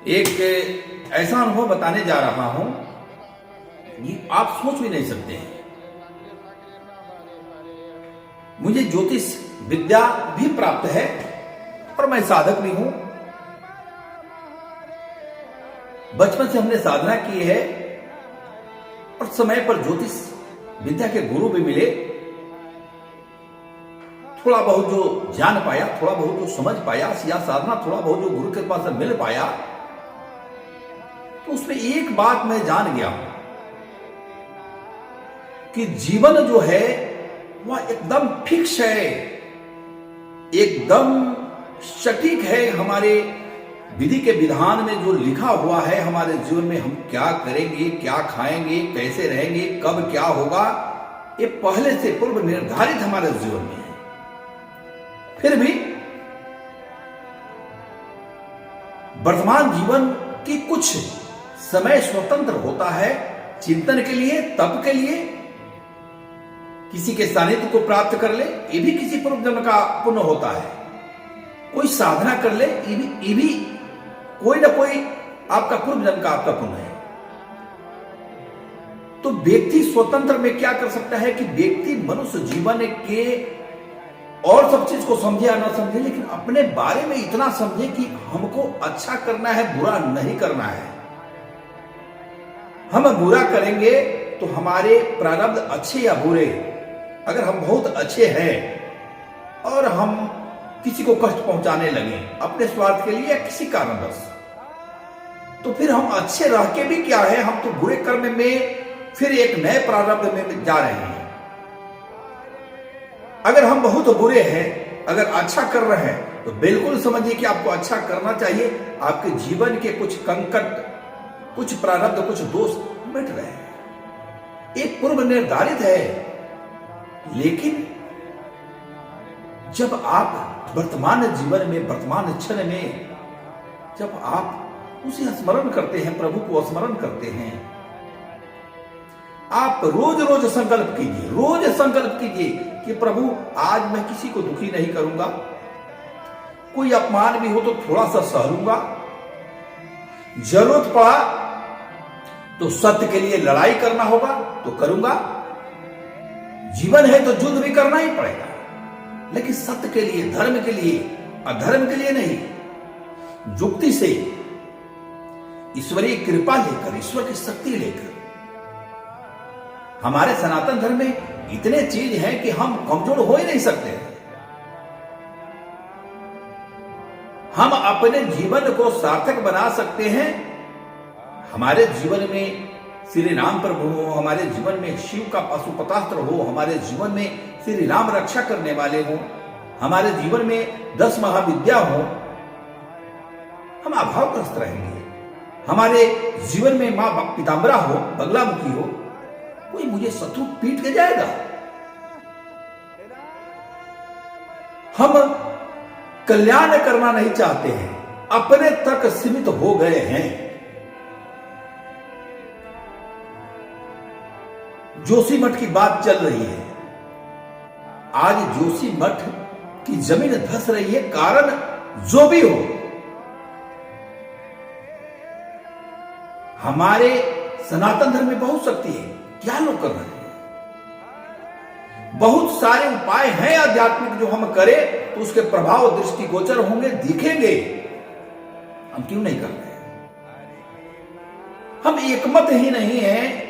एक ऐसा अनुभव बताने जा रहा हूं कि आप सोच भी नहीं सकते हैं। मुझे ज्योतिष विद्या भी प्राप्त है और मैं साधक भी हूं। बचपन से हमने साधना की है और समय पर ज्योतिष विद्या के गुरु भी मिले। थोड़ा बहुत जो जान पाया, थोड़ा बहुत जो समझ पाया या साधना थोड़ा बहुत जो गुरु के पास मिल पाया, तो उसमें एक बात मैं जान गया कि जीवन जो है वह एकदम फिक्स है, एकदम सटीक है। हमारे विधि के विधान में जो लिखा हुआ है, हमारे जीवन में हम क्या करेंगे, क्या खाएंगे, कैसे रहेंगे, कब क्या होगा, ये पहले से पूर्व निर्धारित हमारे जीवन में है। फिर भी वर्तमान जीवन की कुछ समय स्वतंत्र होता है चिंतन के लिए, तप के लिए, किसी के सानिध्य को प्राप्त कर ले, ये भी किसी पूर्व जन्म का पुण्य होता है। कोई साधना कर ले, ये भी कोई ना कोई आपका पूर्व जन्म का आपका पुण्य है। तो व्यक्ति स्वतंत्र में क्या कर सकता है कि व्यक्ति मनुष्य जीवन के और सब चीज को समझे या ना समझे, लेकिन अपने बारे में इतना समझे कि हमको अच्छा करना है, बुरा नहीं करना है। हम बुरा करेंगे तो हमारे प्रारब्ध अच्छे या बुरे, अगर हम बहुत अच्छे हैं और हम किसी को कष्ट पहुंचाने लगे अपने स्वार्थ के लिए या किसी कारणवश, तो फिर हम अच्छे रह के भी क्या है, हम तो बुरे कर्म में फिर एक नए प्रारब्ध में जा रहे हैं। अगर हम बहुत बुरे हैं, अगर अच्छा कर रहे हैं, तो बिल्कुल समझिए कि आपको अच्छा करना चाहिए। आपके जीवन के कुछ कंकट, कुछ प्रारब्ध, कुछ दोष मिट रहे हैं, एक पूर्व निर्धारित है। लेकिन जब आप वर्तमान जीवन में, वर्तमान क्षण में, जब आप उसे स्मरण करते हैं, प्रभु को स्मरण करते हैं, आप रोज रोज संकल्प कीजिए, रोज संकल्प कीजिए कि प्रभु आज मैं किसी को दुखी नहीं करूंगा, कोई अपमान भी हो तो थोड़ा सा सह लूंगा, जरूरत पड़ा तो सत्य के लिए लड़ाई करना होगा तो करूंगा। जीवन है तो युद्ध भी करना ही पड़ेगा, लेकिन सत्य के लिए, धर्म के लिए, अधर्म के लिए नहीं। युक्ति से, ईश्वरीय कृपा लेकर, ईश्वर की शक्ति लेकर। हमारे सनातन धर्म में इतने चीज हैं कि हम कमजोर हो ही नहीं सकते। हम अपने जीवन को सार्थक बना सकते हैं। हमारे जीवन में श्री राम प्रभु हो, हमारे जीवन में शिव का पाशुपतास्त्र हो, हमारे जीवन में श्री राम रक्षा करने वाले हो, हमारे जीवन में 10 महाविद्या हो, हम अभावग्रस्त रहेंगे। हमारे जीवन में मां पीताम्बरा हो, बगलामुखी हो, कोई मुझे शत्रु पीट के जाएगा। हम कल्याण करना नहीं चाहते हैं, अपने तक सीमित हो गए हैं। जोशी मठ की बात चल रही है। आज जोशी मठ की जमीन धंस रही है, कारण जो भी हो। हमारे सनातन धर्म में बहुत शक्ति है, क्या लोग कर रहे हैं? बहुत सारे उपाय हैं आध्यात्मिक जो हम करें तो उसके प्रभाव दृष्टिगोचर होंगे, दिखेंगे। हम क्यों नहीं कर रहे? हम एकमत ही नहीं है,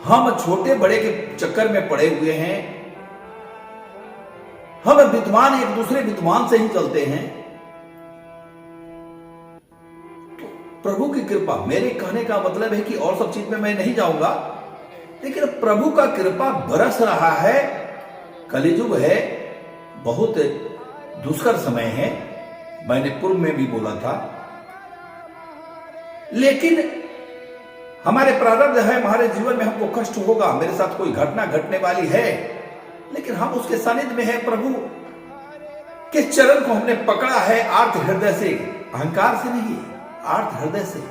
हम छोटे बड़े के चक्कर में पड़े हुए हैं। हम विद्वान एक दूसरे विद्वान से ही चलते हैं। तो प्रभु की कृपा, मेरे कहने का मतलब है कि और सब चीज में मैं नहीं जाऊंगा, लेकिन प्रभु का कृपा बरस रहा है। कलियुग है, बहुत दुष्कर समय है। मैंने पूर्व में भी बोला था लेकिन हमारे प्रारब्ध है, हमारे जीवन में हमको कष्ट होगा, मेरे साथ कोई घटना घटने वाली है, लेकिन हम उसके सानिध्य में है, प्रभु के चरण को हमने पकड़ा है आर्त हृदय से, अहंकार से नहीं, आर्त हृदय से,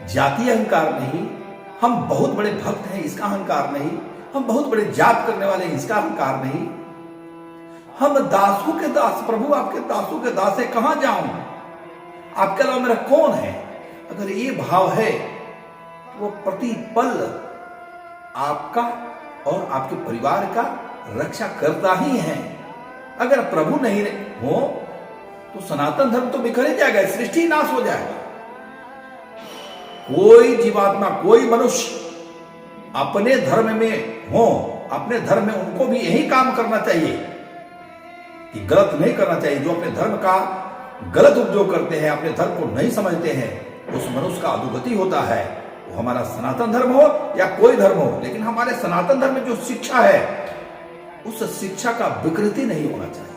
जातीय अहंकार नहीं। हम बहुत बड़े भक्त हैं इसका अहंकार नहीं, हम बहुत बड़े जाप करने वाले हैं इसका अहंकार नहीं। हम दासों के दास, प्रभु आपके दासों के दास है, कहां जाऊं, आपके अलावा मेरा कौन है। अगर ये भाव है तो वो प्रतिपल आपका और आपके परिवार का रक्षा करता ही है। अगर प्रभु नहीं हो तो सनातन धर्म तो बिखर जाएगा, सृष्टि नाश हो जाएगा। कोई जीवात्मा, कोई मनुष्य अपने धर्म में हो, अपने धर्म में उनको भी यही काम करना चाहिए कि गलत नहीं करना चाहिए। जो अपने धर्म का गलत उपयोग करते हैं, अपने धर्म को नहीं समझते हैं, उस मनुष्य का अधोगति होता है। वो हमारा सनातन धर्म हो या कोई धर्म हो, लेकिन हमारे सनातन धर्म में जो शिक्षा है उस शिक्षा का विकृति नहीं होना चाहिए।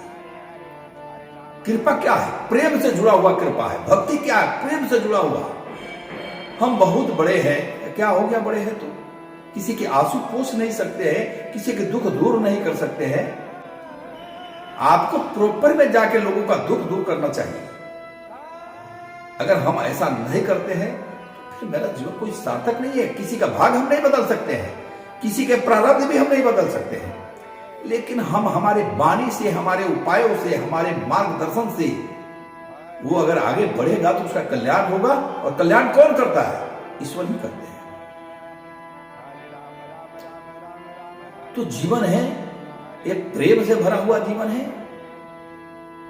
कृपा क्या है? प्रेम से जुड़ा हुआ कृपा है। भक्ति क्या है? प्रेम से जुड़ा हुआ। हम बहुत बड़े हैं, क्या हो गया बड़े हैं तो? किसी के आंसू पोंछ नहीं सकते हैं, किसी के दुख दूर नहीं कर सकते हैं। आपको प्रॉपर में जाके लोगों का दुख दूर करना चाहिए। अगर हम ऐसा नहीं करते हैं तो फिर मेरा जीवन कोई सार्थक नहीं है। किसी का भाग हम नहीं बदल सकते हैं, किसी के प्रारब्ध भी हम नहीं बदल सकते हैं, लेकिन हम हमारे वाणी से, हमारे उपायों से, हमारे मार्गदर्शन से वो अगर आगे बढ़ेगा तो उसका कल्याण होगा। और कल्याण कौन करता है? ईश्वर ही करते हैं। तो जीवन है एक प्रेम से भरा हुआ जीवन है।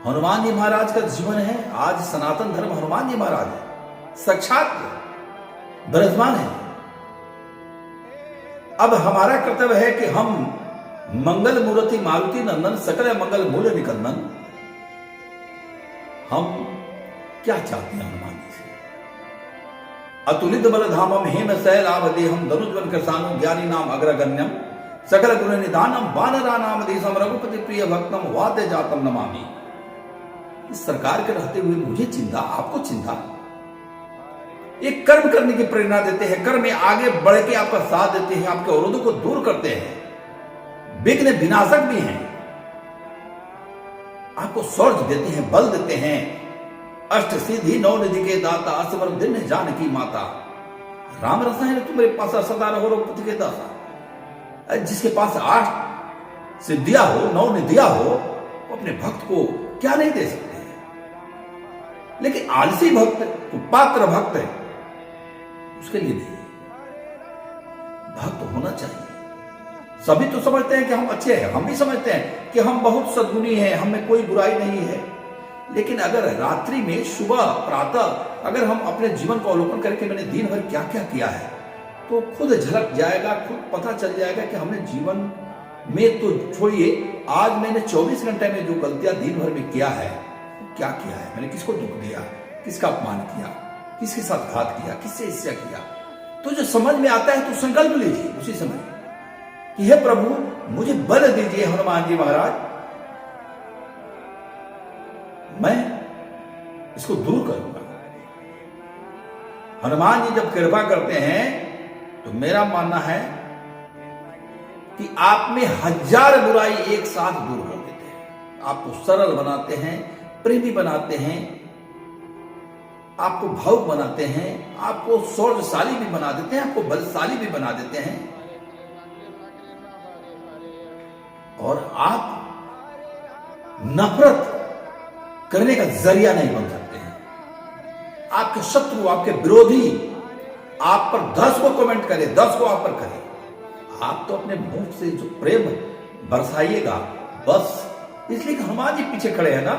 हनुमान जी महाराज का जीवन है। आज सनातन धर्म हनुमान जी महाराज है, साक्षात विराजमान है। अब हमारा कर्तव्य है कि हम मंगल मूर्ति मारुति नंदन सकल मंगल मूल निकंदन, हम क्या चाहते हैं हनुमान जी से? अतुलित बल धामम हेम शैलावदेहम धनुजवन कृषाणु ज्ञानी नाम अग्रगण्यम सकल गुण निधानम वानरा नाम देशम रघुपति प्रिय भक्तम वाद्य जातम नमामि। इस सरकार के रहते हुए मुझे चिंता, आपको चिंता। एक कर्म करने की प्रेरणा देते हैं, कर्म में आगे बढ़ के आपका साथ देते हैं, आपके अवरोधों को दूर करते हैं, विघ्न विनाशक भी हैं, आपको शौर्य देते हैं, बल देते हैं। अष्ट सिद्धि नौ निधि के दाता असवर दिन जानकी माता। राम रसायन तुम्हारे पास सदा रहो रघुपति के दासा। जिसके पास 8 सिद्धियां हो, 9 निधियां हो, वो अपने भक्त को क्या नहीं दे सकते हैं। लेकिन आलसी भक्त, कुपात्र भक्त है, उसके लिए नहीं। भक्त होना चाहिए। सभी तो समझते हैं कि हम अच्छे हैं, हम भी समझते हैं कि हम बहुत सद्गुणी हैं, हमें कोई बुराई नहीं है। लेकिन अगर रात्रि में, सुबह, प्रातः अगर हम अपने जीवन को अवलोकन करके मैंने दिन भर क्या क्या किया है, तो खुद झलक जाएगा, खुद पता चल जाएगा कि हमने जीवन में, तो छोड़िए, आज मैंने 24 घंटे में जो गलतियां दिन भर में किया है, क्या किया है, मैंने किसको दुख दिया, किसका अपमान किया, किसके साथ घात किया, किससे ईर्ष्या किया। तो जो समझ में आता है तो संकल्प लीजिए उसी समय कि हे प्रभु मुझे बल दीजिए हनुमान जी महाराज, मैं इसको दूर करूंगा। हनुमान जी जब कृपा करते हैं तो मेरा मानना है कि आप में 1000 बुराई एक साथ दूर कर देते हैं। आपको सरल बनाते हैं, प्रेमी बनाते हैं, आपको भावुक बनाते हैं, आपको शौर्यशाली भी बना देते हैं, आपको बलशाली भी बना देते हैं। और आप नफरत करने का जरिया नहीं बन सकते हैं। आपके शत्रु, आपके विरोधी आप पर 10 को कमेंट करे, 10 को आप पर करे, आप तो अपने मुंह से जो प्रेम बरसाइएगा बस। इसलिए हनुमान जी पीछे खड़े हैं ना।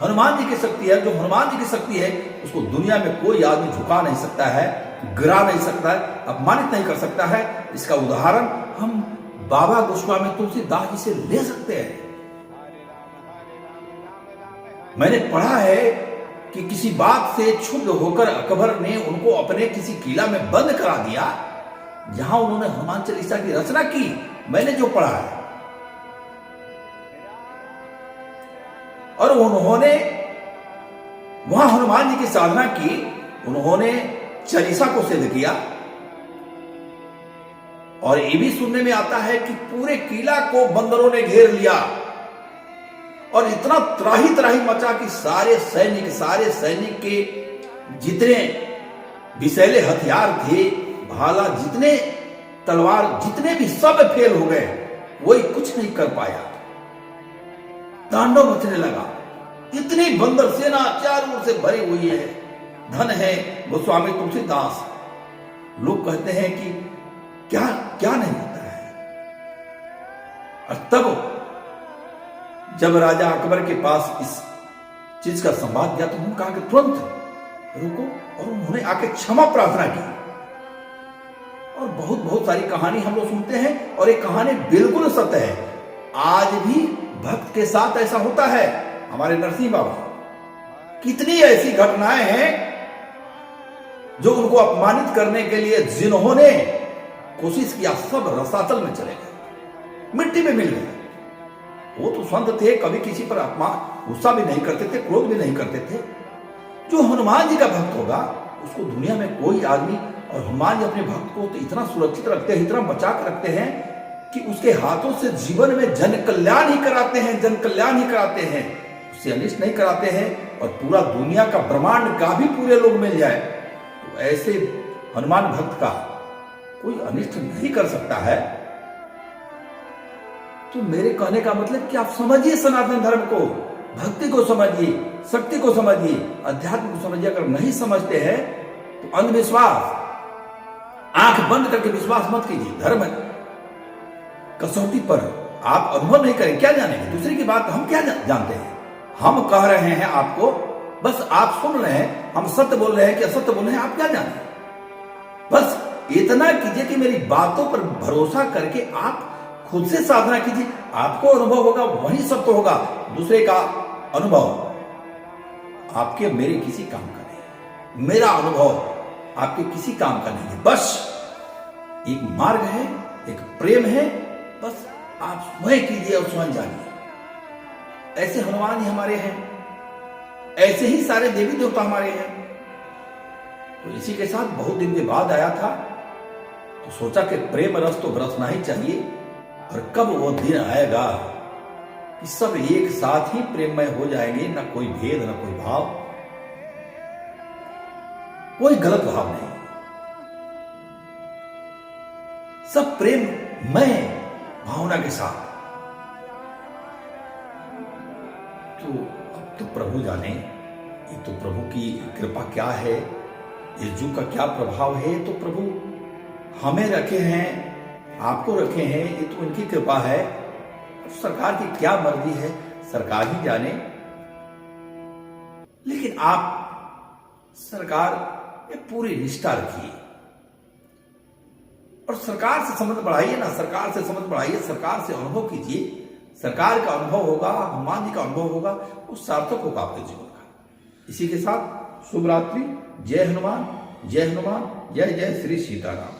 हनुमान जी की शक्ति है, जो हनुमान जी की शक्ति है उसको दुनिया में कोई आदमी झुका नहीं सकता है, गिरा नहीं सकता है, अपमानित नहीं कर सकता है। इसका उदाहरण हम बाबा गोस्वामी तुलसीदास जी से ले सकते हैं। मैंने पढ़ा है कि किसी बात से क्षुब्ध होकर अकबर ने उनको अपने किसी किला में बंद करा दिया, जहां उन्होंने हनुमान चालीसा की रचना की। मैंने जो पढ़ा है, और उन्होंने वहां हनुमान जी की साधना की, उन्होंने चालीसा को सिद्ध किया। और ये भी सुनने में आता है कि पूरे किला को बंदरों ने घेर लिया और इतना त्राही त्राही मचा कि सारे सैनिक के जितने विषैले हथियार थे, भाला, जितने तलवार, जितने भी, सब फेल हो गए। वही कुछ नहीं कर पाया। तांडव मचने लगा। इतनी बंदर सेना चारों ओर से भरी हुई है। धन है गोस्वामी तुलसीदास। लोग कहते हैं कि क्या क्या नहीं होता है। और तब जब राजा अकबर के पास इस चीज का संवाद गया तो उन्होंने कहा कि तुरंत रुको, और उन्होंने आके क्षमा प्रार्थना की। और बहुत बहुत सारी कहानी हम लोग सुनते हैं, और ये कहानी बिल्कुल सत्य है। आज भी भक्त के साथ ऐसा होता है। हमारे नरसिंह बाबा, कितनी ऐसी घटनाएं हैं जो उनको अपमानित करने के लिए जिन्होंने कोशिश किया, सब रसातल में चले गए, मिट्टी में मिल गए। वो तो संत थे, कभी किसी पर अपमान, गुस्सा भी नहीं करते थे, क्रोध भी नहीं करते थे। जो हनुमान जी का भक्त होगा उसको दुनिया में कोई आदमी, और हनुमान जी अपने भक्त को तो इतना सुरक्षित रखते हैं, इतना बचा कर रखते हैं कि उसके हाथों से जीवन में जन कल्याण ही कराते हैं, जन कल्याण ही कराते हैं, उससे अनिष्ट नहीं कराते हैं। और पूरा दुनिया का, ब्रह्मांड का भी पूरे लोग मिल जाए तो ऐसे हनुमान भक्त का कोई अनिष्ट नहीं कर सकता है। तो मेरे कहने का मतलब कि आप समझिए सनातन धर्म को, भक्ति को समझिए, शक्ति को समझिए, अध्यात्म को समझिए। अगर नहीं समझते हैं तो अंधविश्वास, आंख बंद करके विश्वास मत कीजिए। धर्म कसौटी पर आप अनुभव नहीं करें, क्या जानेंगे? दूसरे की बात हम क्या जानते हैं? हम कह रहे हैं आपको, बस आप सुन रहे हैं, हम सत्य बोल रहे हैं कि असत्य बोल रहे हैं, आप क्या जाने? बस इतना कीजिए कि मेरी बातों पर भरोसा करके आप खुद से साधना कीजिए। आपको अनुभव होगा, वही सत्य होगा। दूसरे का अनुभव आपके मेरे किसी काम का नहीं, मेरा अनुभव आपके किसी काम का नहीं है। बस एक मार्ग है, एक प्रेम है, बस आप स्वयं कीजिए और स्वयं जानिए। ऐसे हनुमान ही हमारे हैं, ऐसे ही सारे देवी देवता हमारे हैं। तो इसी के साथ बहुत दिन के बाद आया था तो सोचा कि प्रेम रस तो बरसना ही चाहिए। और कब वो दिन आएगा कि सब एक साथ ही प्रेममय हो जाएंगे, ना कोई भेद, ना कोई भाव, कोई गलत भाव नहीं, सब प्रेममय भावना के साथ। तो अब तो प्रभु जाने, ये तो प्रभु की कृपा क्या है, इस युग का क्या प्रभाव है। तो प्रभु हमें रखे हैं, आपको रखे हैं, ये तो उनकी कृपा है। सरकार की क्या मर्जी है, सरकार ही जाने। लेकिन आप सरकार में पूरी निष्ठा रखिए और सरकार से संबंध बढ़ाइए ना, सरकार से संबंध बढ़ाइए, सरकार से अनुभव कीजिए। सरकार का अनुभव होगा, हनुमान जी का अनुभव होगा, वो सार्थक होगा आपके जीवन का। इसी के साथ शुभ रात्रि। जय हनुमान, जय हनुमान, जय जय श्री सीताराम।